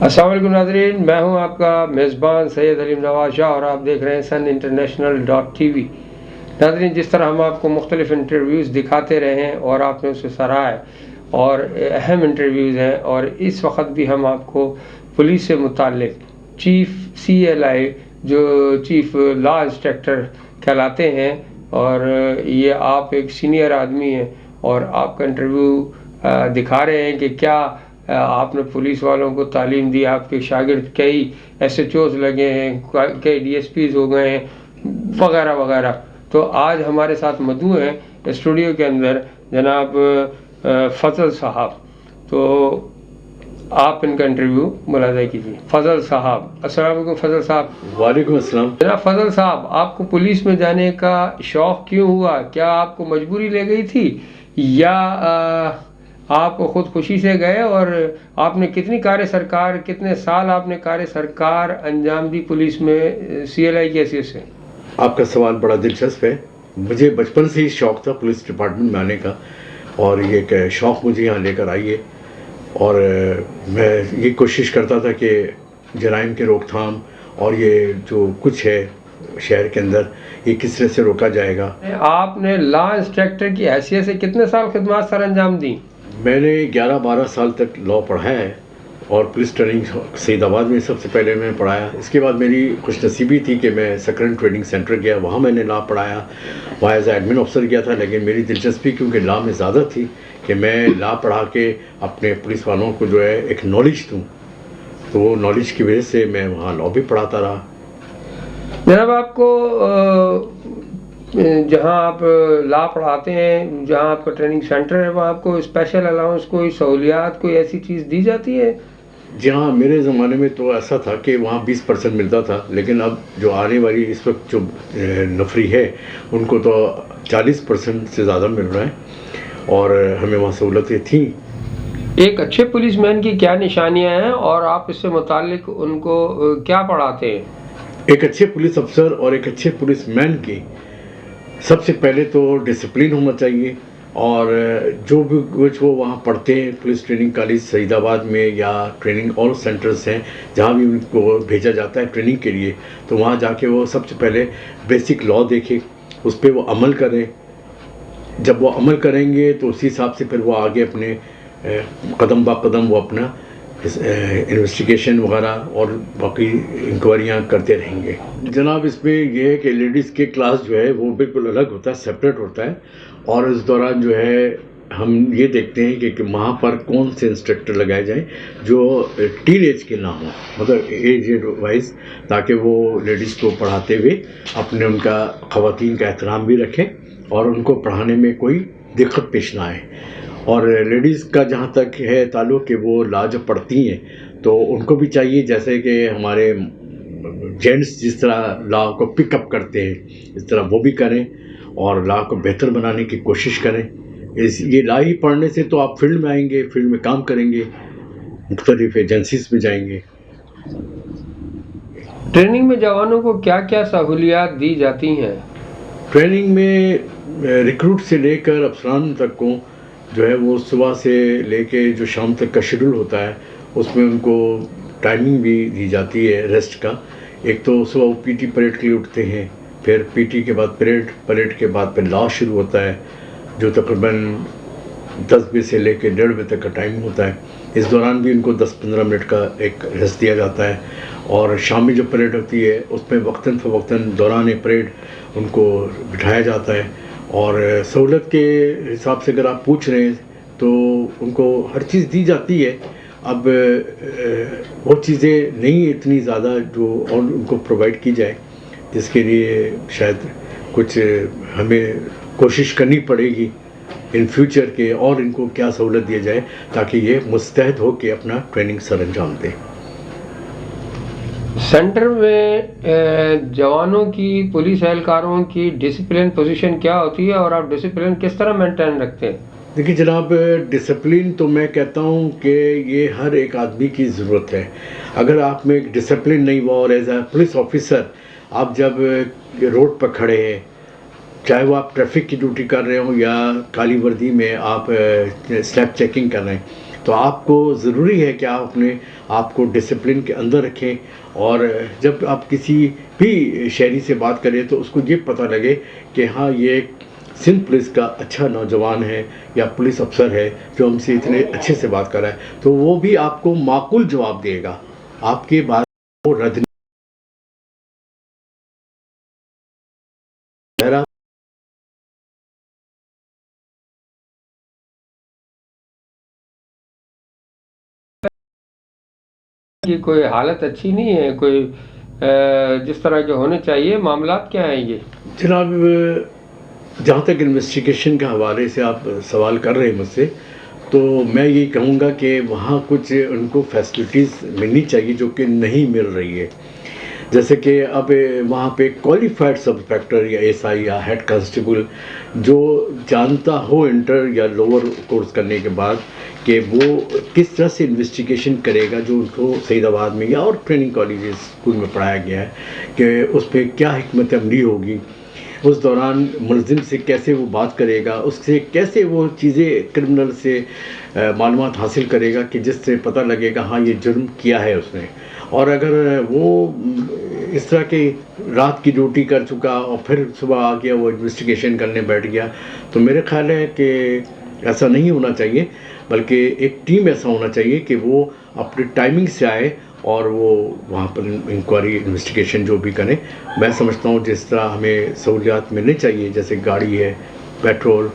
السلام علیکم ناظرین، میں ہوں آپ کا میزبان سید علیم نواز شاہ اور آپ دیکھ رہے ہیں سن انٹرنیشنل .tv۔ ناظرین، جس طرح ہم آپ کو مختلف انٹرویوز دکھاتے رہے ہیں اور آپ نے اسے سراہا ہے اور اہم انٹرویوز ہیں، اور اس وقت بھی ہم آپ کو پولیس سے متعلق چیف CLI جو چیف لا انسپیکٹر کہلاتے ہیں، اور یہ آپ ایک سینئر آدمی ہیں اور آپ کا انٹرویو دکھا رہے ہیں کہ کیا آپ نے پولیس والوں کو تعلیم دی، آپ کے شاگرد کئی SHOs لگے ہیں، کئی DSPs ہو گئے ہیں وغیرہ وغیرہ۔ تو آج ہمارے ساتھ مدعو ہیں اسٹوڈیو کے اندر جناب فضل صاحب، تو آپ ان کا انٹرویو ملاحظہ کیجیے۔ فضل صاحب، السلام علیکم فضل صاحب۔ وعلیکم السلام۔ جناب فضل صاحب، آپ کو پولیس میں جانے کا شوق کیوں ہوا؟ کیا آپ کو مجبوری لے گئی تھی یا آپ خود خوشی سے گئے؟ اور آپ نے کتنی کار سرکار، کتنے سال آپ نے کار سرکار انجام دی پولیس میں CLI کی حیثیت سے؟ آپ کا سوال بڑا دلچسپ ہے۔ مجھے بچپن سے ہی شوق تھا پولیس ڈپارٹمنٹ میں آنے کا، اور یہ ایک شوق مجھے یہاں لے کر آئی ہے، اور میں یہ کوشش کرتا تھا کہ جرائم کے روک تھام اور یہ جو کچھ ہے شہر کے اندر، یہ کس طرح سے روکا جائے گا۔ آپ نے لا انسپیکٹر کی حیثیت سے کتنے سال خدمات سر انجام دی؟ میں نے 11-12 سال تک لا پڑھایا ہے، اور پولیس ٹریننگ سعید آباد میں سب سے پہلے میں پڑھایا۔ اس کے بعد میری خوش نصیبی تھی کہ میں سکرن ٹریننگ سینٹر گیا، وہاں میں نے لا پڑھایا، وہاں ایز اے ایڈمن آفیسر گیا تھا۔ لیکن میری دلچسپی کیونکہ لا میں زیادہ تھی کہ میں لا پڑھا کے اپنے پولیس والوں کو جو ہے ایک نالج دوں، تو وہ نالج کی وجہ سے میں وہاں لا بھی پڑھاتا رہا۔ جناب، آپ کو جہاں آپ لا پڑھاتے ہیں، جہاں آپ کا ٹریننگ سینٹر ہے، وہاں آپ کو اسپیشل الاؤنس، کوئی سہولیات، کوئی ایسی چیز دی جاتی ہے؟ جی ہاں، میرے زمانے میں تو ایسا تھا کہ وہاں 20% ملتا تھا، لیکن اب جو آنے والی اس وقت جو نفری ہے ان کو تو 40% سے زیادہ مل رہا ہے، اور ہمیں وہاں سہولتیں تھیں۔ ایک اچھے پولیس مین کی کیا نشانیاں ہیں اور آپ اس سے متعلق ان کو کیا پڑھاتے ہیں؟ ایک اچھے پولیس افسر اور ایک اچھے پولیس مین کی سب سے پہلے تو ڈسپلن ہونا چاہیے، اور جو بھی کچھ وہ وہاں پڑھتے ہیں پولیس ٹریننگ کالج سعید آباد میں یا ٹریننگ اور سینٹرز ہیں جہاں بھی ان کو بھیجا جاتا ہے ٹریننگ کے لیے، تو وہاں جا کے وہ سب سے پہلے بیسک لا دیکھیں، اس پہ وہ عمل کریں۔ جب وہ عمل کریں گے تو اسی حساب سے پھر وہ آگے اپنے قدم با قدم وہ اپنا انویسٹیگیشن وغیرہ اور باقی انکوائریاں کرتے رہیں گے۔ جناب، اس میں یہ ہے کہ لیڈیز کے کلاس جو ہے وہ بالکل الگ ہوتا ہے، سپریٹ ہوتا ہے، اور اس دوران جو ہے ہم یہ دیکھتے ہیں کہ وہاں پر کون سے انسٹرکٹر لگائے جائیں جو ٹین ایج کے نہ ہوں، مطلب ایج وائز، تاکہ وہ لیڈیز کو پڑھاتے ہوئے اپنے ان کا خواتین کا احترام بھی رکھیں اور ان کو پڑھانے میں کوئی دقت پیش نہ آئے۔ اور لیڈیز کا جہاں تک ہے تعلق کہ وہ لا جب پڑھتی ہیں تو ان کو بھی چاہیے جیسے کہ ہمارے جینٹس جس طرح لا کو پک اپ کرتے ہیں اس طرح وہ بھی کریں اور لا کو بہتر بنانے کی کوشش کریں۔ یہ لا ہی پڑھنے سے تو آپ فیلڈ میں آئیں گے، فیلڈ میں کام کریں گے، مختلف ایجنسیز میں جائیں گے۔ ٹریننگ میں جوانوں کو کیا کیا سہولیات دی جاتی ہیں؟ ٹریننگ میں ریکروٹ سے لے کر افسران تک کو جو ہے وہ صبح سے لے کے جو شام تک کا شیڈول ہوتا ہے اس میں ان کو ٹائمنگ بھی دی جاتی ہے ریسٹ کا۔ ایک تو صبح وہ PT پریڈ کے لیے اٹھتے ہیں، پھر PT کے بعد پریڈ کے بعد پھر لا شروع ہوتا ہے جو تقریباً 10 بجے سے لے کے 1:30 بجے تک کا ٹائم ہوتا ہے۔ اس دوران بھی ان کو 10-15 منٹ کا ایک ریسٹ دیا جاتا ہے، اور شام میں جو پریڈ ہوتی ہے اس میں وقتاً فوقتاً دوران پریڈ ان کو بٹھایا جاتا ہے۔ اور سہولت کے حساب سے اگر آپ پوچھ رہے ہیں تو ان کو ہر چیز دی جاتی ہے۔ اب وہ چیزیں نہیں اتنی زیادہ جو اور ان کو پرووائڈ کی جائے، جس کے لیے شاید کچھ ہمیں کوشش کرنی پڑے گی ان فیوچر کے، اور ان کو کیا سہولت دیا جائے تاکہ یہ مستعد ہو کے اپنا ٹریننگ سر انجام دیں۔ سینٹر میں جوانوں کی، پولیس اہلکاروں کی ڈسپلن پوزیشن کیا ہوتی ہے اور آپ ڈسپلن کس طرح مینٹین رکھتے ہیں؟ دیکھیے جناب، ڈسپلن تو میں کہتا ہوں کہ یہ ہر ایک آدمی کی ضرورت ہے۔ اگر آپ میں ڈسپلن نہیں ہوا، اور ایز اے پولیس آفیسر آپ جب روڈ پر کھڑے ہیں، چاہے وہ آپ ٹریفک کی ڈیوٹی کر رہے ہوں یا کالی وردی میں آپ اسلیپ چیکنگ کر رہے ہیں، تو آپ کو ضروری ہے کہ آپ اپنے آپ کو ڈسپلن کے اندر رکھیں، اور جب آپ کسی بھی شہری سے بات کریں تو اس کو یہ پتہ لگے کہ ہاں یہ سندھ پولیس کا اچھا نوجوان ہے یا پولیس افسر ہے جو ہم سے اتنے اچھے سے بات کر رہا ہے، تو وہ بھی آپ کو معقول جواب دے گا، آپ کے بات کو رد نہیں کرے گا۔ کہ کوئی حالت اچھی نہیں ہے، کوئی جس طرح کے ہونے چاہیے معاملات کیا ہیں یہ؟ جناب، جہاں تک انویسٹیگیشن کے حوالے سے آپ سوال کر رہے ہیں مجھ سے، تو میں یہ کہوں گا کہ وہاں کچھ ان کو فیسلٹیز ملنی چاہیے جو کہ نہیں مل رہی ہے، جیسے کہ اب وہاں پہ کوالیفائڈ سب انسپیکٹر یا ایس آئی یا ہیڈ کانسٹیبل جو جانتا ہو انٹر یا لوور کورس کرنے کے بعد کہ وہ کس طرح سے انویسٹیگیشن کرے گا، جو ان کو سعید آباد میں یا اور ٹریننگ کالجز اسکول میں پڑھایا گیا ہے کہ اس پہ کیا حکمت عملی ہوگی، اس دوران ملزم سے کیسے وہ بات کرے گا، اس سے کیسے وہ چیزیں کرمنل سے معلومات حاصل کرے گا کہ جس سے پتہ لگے گا ہاں یہ جرم کیا ہے اس نے، اور اگر وہ اس طرح کی رات کی ڈیوٹی کر چکا اور پھر صبح آ گیا وہ انویسٹیگیشن کرنے بیٹھ گیا، تو میرے خیال ہے کہ ایسا نہیں ہونا چاہیے، بلکہ ایک ٹیم ایسا ہونا چاہیے کہ وہ اپنی ٹائمنگ سے آئے اور وہ وہاں پر انکوائری انویسٹیگیشن جو بھی کریں۔ میں سمجھتا ہوں جس طرح ہمیں سہولیات ملنی چاہیے، جیسے گاڑی ہے، پیٹرول،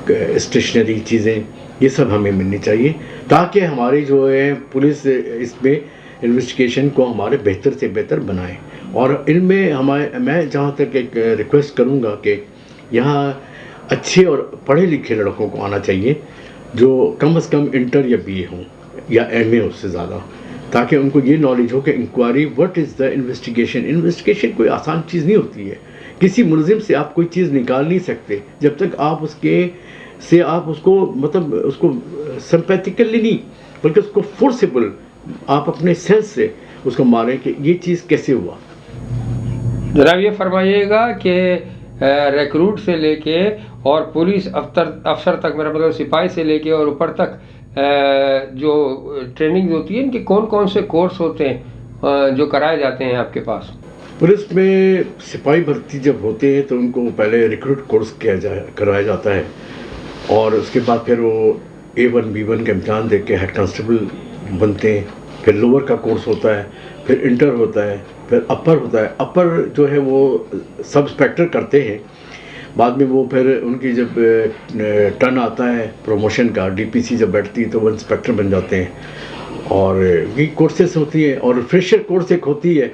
اسٹیشنری چیزیں، یہ سب ہمیں ملنی چاہیے تاکہ ہماری جو ہے پولیس اس میں انویسٹیگیشن کو ہمارے بہتر سے بہتر بنائیں۔ اور ان میں میں جہاں تک ایک ریکویسٹ کروں گا کہ یہاں اچھے اور پڑھے لکھے لڑکوں کو آنا چاہیے جو کم از کم انٹر یا بی اے ہوں یا ایم اے، اس سے زیادہ، تاکہ ان کو یہ نالج ہو کہ inquiry what is the investigation. Investigation کوئی آسان چیز نہیں ہوتی ہے، کسی ملزم سے آپ کوئی چیز نکال نہیں سکتے جب تک آپ اس کے سے آپ اس کو مطلب اس کو سمپیتھیکلی نہیں بلکہ اس کو فورسیبل آپ اپنے سینس سے اس کو ماریں کہ یہ چیز کیسے ہوا۔ جناب یہ فرمائیے گا کہ ریکروٹ سے لے کے اور پولیس افسر تک، میرا مطلب سپاہی سے لے کے اور اوپر تک جو ٹریننگ ہوتی ہے، ان کے کون کون سے کورس ہوتے ہیں جو کرائے جاتے ہیں آپ کے پاس؟ پولیس میں سپاہی بھرتی جب ہوتے ہیں تو ان کو پہلے ریکروٹ کورس کرایا جاتا ہے، اور اس کے بعد پھر وہ A1 B1 کا امتحان دے کے ہیڈ کانسٹیبل بنتے ہیں، پھر لوور کا کورس ہوتا ہے، پھر انٹر ہوتا ہے، پھر اپر ہوتا ہے۔ اپر جو ہے وہ سب انسپیکٹر کرتے ہیں، بعد میں وہ پھر ان کی جب ٹرن آتا ہے پروموشن کا، ڈی پی سی جب بیٹھتی ہے تو وہ انسپیکٹر بن جاتے ہیں۔ اور یہ کورسز ہوتی ہیں، اور ریفریشر کورس ایک ہوتی ہے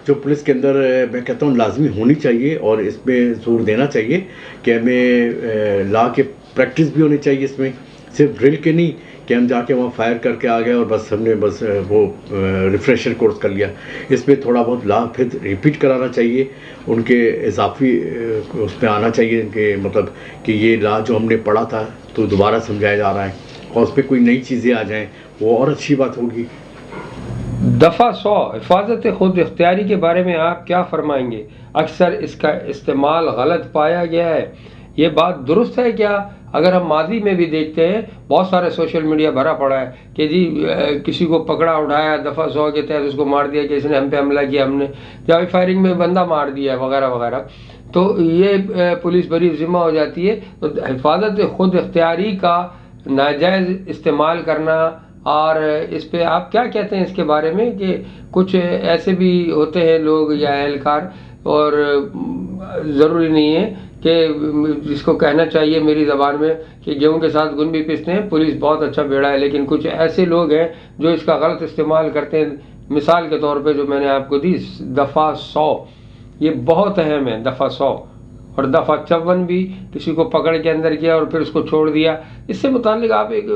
جو پولیس کے اندر میں کہتا ہوں لازمی ہونی چاہیے، اور اس پہ زور دینا چاہیے کہ ہمیں لا کے پریکٹس بھی ہونی چاہیے، اس میں صرف ڈرل کے نہیں کہ ہم جا کے وہاں فائر کر کے آ گئے اور بس ہم نے بس وہ ریفریشر کورس کر لیا۔ اس میں تھوڑا بہت لا پھر ریپیٹ کرانا چاہیے، ان کے اضافی اس پہ آنا چاہیے کہ مطلب کہ یہ لا جو ہم نے پڑھا تھا تو دوبارہ سمجھایا جا رہا ہے، اور اس پہ کوئی نئی چیزیں آ جائیں وہ اور اچھی بات ہوگی۔ دفعہ 100 حفاظت خود اختیاری کے بارے میں آپ کیا فرمائیں گے؟ اکثر اس کا استعمال غلط پایا گیا ہے، یہ بات درست ہے کیا؟ اگر ہم ماضی میں بھی دیکھتے ہیں بہت سارے سوشل میڈیا بھرا پڑا ہے کہ جی کسی کو پکڑا اٹھایا دفعہ 100 کے تحت اس کو مار دیا کہ اس نے ہم پہ حملہ کیا، ہم نے یا فائرنگ میں بندہ مار دیا وغیرہ وغیرہ، تو یہ پولیس بری ذمہ ہو جاتی ہے۔ تو حفاظت خود اختیاری کا ناجائز استعمال کرنا، اور اس پہ آپ کیا کہتے ہیں اس کے بارے میں کہ کچھ ایسے بھی ہوتے ہیں لوگ یا اہلکار، اور ضروری نہیں ہے کہ جس کو کہنا چاہیے میری زبان میں کہ گیہوں کے ساتھ گن بھی پیستے ہیں، پولیس بہت اچھا بیڑا ہے، لیکن کچھ ایسے لوگ ہیں جو اس کا غلط استعمال کرتے ہیں۔ مثال کے طور پہ جو میں نے آپ کو دی دفعہ 100، یہ بہت اہم ہے دفعہ 100، اور دفعہ 54 بھی کسی کو پکڑ کے اندر کیا اور پھر اس کو چھوڑ دیا۔ اس سے متعلق آپ ایک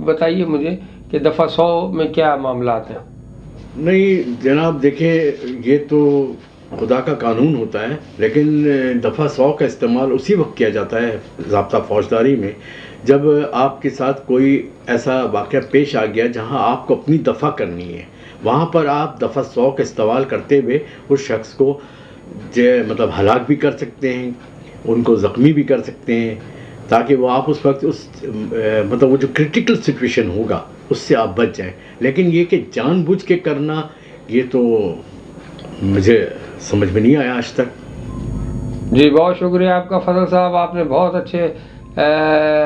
بتائیے مجھے کہ دفعہ 100 میں کیا معاملات ہیں؟ نہیں جناب، دیکھیں یہ تو خدا کا قانون ہوتا ہے، لیکن دفعہ 100 کا استعمال اسی وقت کیا جاتا ہے ضابطہ فوجداری میں جب آپ کے ساتھ کوئی ایسا واقعہ پیش آ گیا جہاں آپ کو اپنی دفع کرنی ہے، وہاں پر آپ دفعہ 100 کا استعمال کرتے ہوئے اس شخص کو مطلب ہلاک بھی کر سکتے ہیں، ان کو زخمی بھی کر سکتے ہیں، تاکہ وہ آپ اس وقت اس مطلب وہ جو کرٹیکل سچویشن ہوگا اس سے آپ بچ جائیں. لیکن یہ کہ جان بوجھ کے کرنا، یہ تو مجھے سمجھ میں نہیں آیا آج تک. جی بہت شکریہ آپ کا فضل صاحب، آپ نے بہت اچھے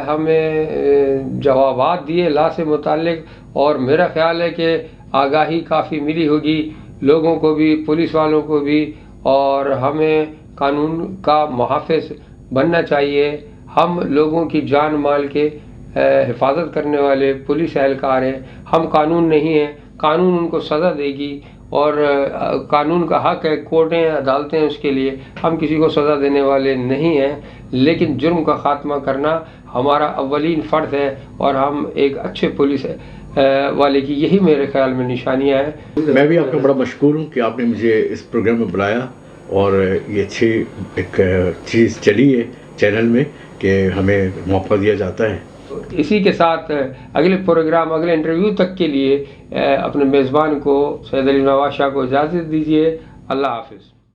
ہمیں جوابات دیے لا سے متعلق، اور میرا خیال ہے کہ آگاہی کافی ملی ہوگی لوگوں کو بھی، پولیس والوں کو بھی، اور ہمیں قانون کا محافظ بننا چاہیے. ہم لوگوں کی جان مال کے حفاظت کرنے والے پولیس اہلکار ہیں، ہم قانون نہیں ہیں. قانون ان کو سزا دے گی، اور قانون کا حق ہے، کورٹیں عدالتیں اس کے لیے. ہم کسی کو سزا دینے والے نہیں ہیں، لیکن جرم کا خاتمہ کرنا ہمارا اولین فرض ہے، اور ہم ایک اچھے پولیس والے کی یہی میرے خیال میں نشانیاں ہیں. میں بھی آپ کا بڑا مشکور ہوں کہ آپ نے مجھے اس پروگرام میں بلایا، اور یہ اچھی ایک چیز چلی ہے چینل میں کہ ہمیں موقع دیا جاتا ہے. اسی کے ساتھ اگلے پروگرام، اگلے انٹرویو تک کے لیے اپنے میزبان کو سید علیم نواز شاہ کو اجازت دیجیے. اللہ حافظ.